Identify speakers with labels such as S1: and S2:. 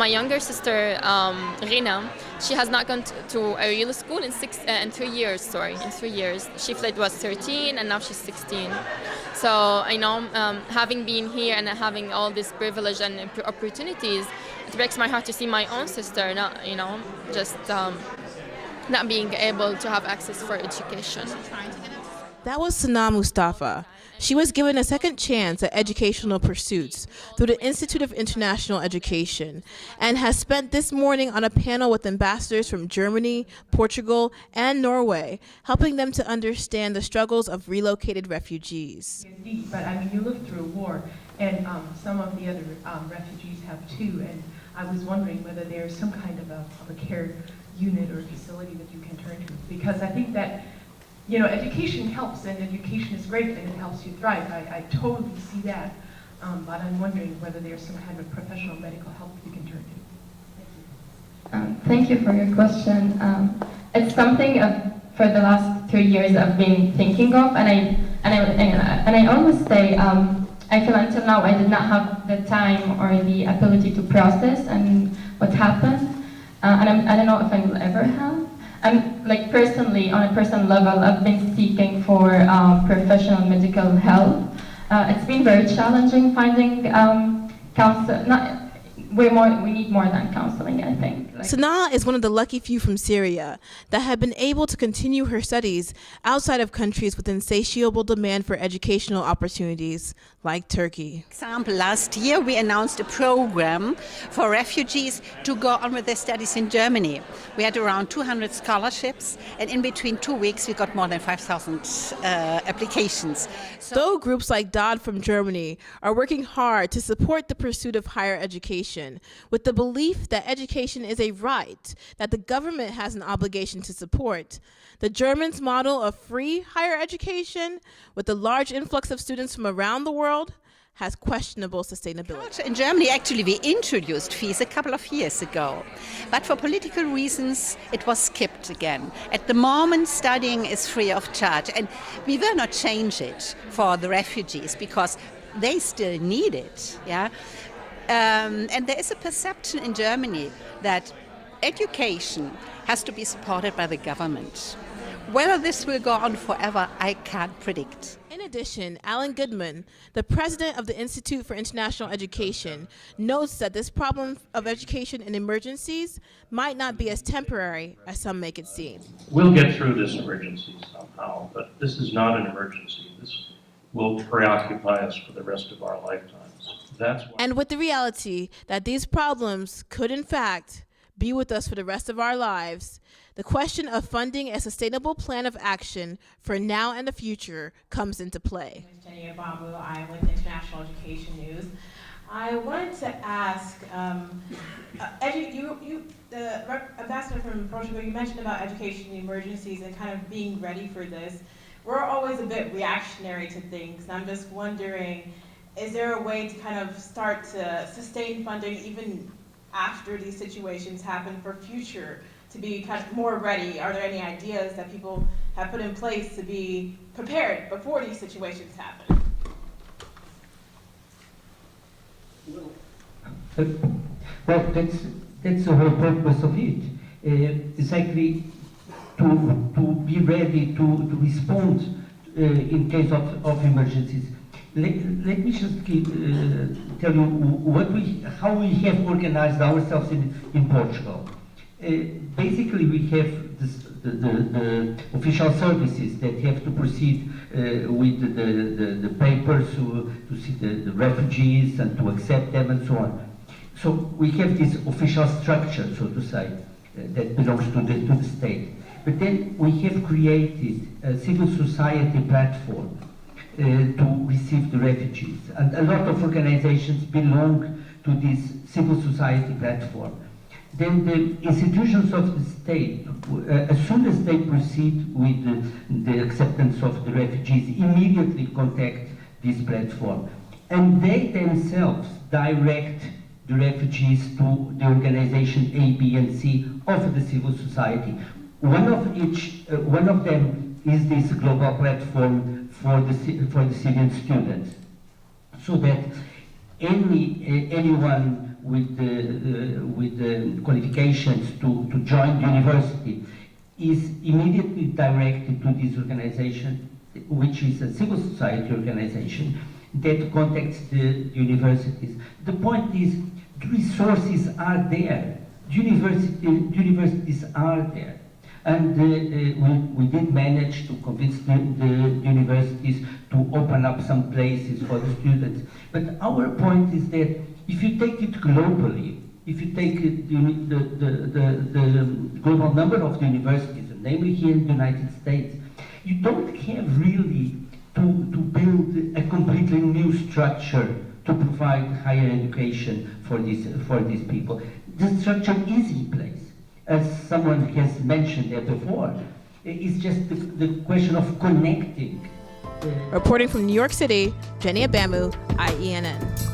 S1: My younger sister, Rina, she has not gone to a real school in 3 years. In 3 years, she fled was 13, and now she's 16. So having been here and having all this privilege and opportunities, it breaks my heart to see my own sister not being able to have access for education.
S2: That was Sana Mustafa. She was given a second chance at educational pursuits through the Institute of International Education and has spent this morning on a panel with ambassadors from Germany, Portugal, and Norway, helping them to understand the struggles of relocated refugees.
S3: But I mean, you live through a war, and some of the other refugees have too, and I was wondering whether there's some kind of a care unit or facility that you can turn to, because I think that education helps, and education is great, and it helps you thrive. I totally see that, but I'm wondering whether there's some kind of professional medical help you can turn to.
S4: Thank you for your question. It's something for the last 3 years I've been thinking of, and I always say I feel until now I did not have the time or the ability to process and what happened, and I don't know if I will ever have. I'm personally, on a personal level, I've been seeking for professional medical help. It's been very challenging finding counsel. We need more than counseling, I think.
S2: Sana is one of the lucky few from Syria that have been able to continue her studies outside of countries with insatiable demand for educational opportunities, like Turkey.
S5: For example, last year we announced a program for refugees to go on with their studies in Germany. We had around 200 scholarships, and in between 2 weeks we got more than 5,000 applications.
S2: Though groups like DOD from Germany are working hard to support the pursuit of higher education, with the belief that education is a right that the government has an obligation to support, the Germans' model of free higher education, with the large influx of students from around the world, has questionable sustainability.
S5: In Germany, actually, we introduced fees a couple of years ago, but for political reasons, it was skipped again. At the moment, studying is free of charge, and we will not change it for the refugees because they still need it. Yeah. And there is a perception in Germany that education has to be supported by the government. Whether this will go on forever, I can't predict.
S2: In addition, Alan Goodman, the president of the Institute for International Education, notes that this problem of education in emergencies might not be as temporary as some make it seem.
S6: We'll get through this emergency somehow, but this is not an emergency. This will preoccupy us for the rest of our lifetimes. That's why.
S2: And with the reality that these problems could, in fact, be with us for the rest of our lives, the question of funding a sustainable plan of action for now and the future comes into play.
S7: Jenny Abamu, I'm with International Education News. I wanted to ask, the ambassador from Portugal, you mentioned about education emergencies and kind of being ready for this. We're always a bit reactionary to things. I'm just wondering, is there a way to kind of start to sustain funding even after these situations happen for future, to be kind of more ready? Are there any ideas that people have put in place to be prepared before these situations happen?
S8: Well, that's the whole purpose of it. Exactly to be ready to respond in case of emergencies. Let me just tell you how we have organized ourselves in Portugal. Basically, we have the official services that have to proceed with the papers to see the refugees and to accept them and so on. So we have this official structure, so to say, that belongs to the state. But then we have created a civil society platform to receive the refugees. And a lot of organizations belong to this civil society platform. Then the institutions of the state, as soon as they proceed with the acceptance of the refugees, immediately contact this platform. And they themselves direct the refugees to the organization A, B, and C of the civil society. One of them is this global platform for the Syrian students, so that anyone with qualifications to join the university is immediately directed to this organization, which is a civil society organization that contacts the universities. The point is, the resources are there. The universities are there. And we did manage to convince the universities to open up some places for the students. But our point is that if you take it globally, if you take the global number of the universities, and namely here in the United States, you don't have really to build a completely new structure to provide higher education for these people. The structure is in place. As someone has mentioned there before, it's just the question of connecting.
S2: Reporting from New York City, Jenny Abamu, IENN.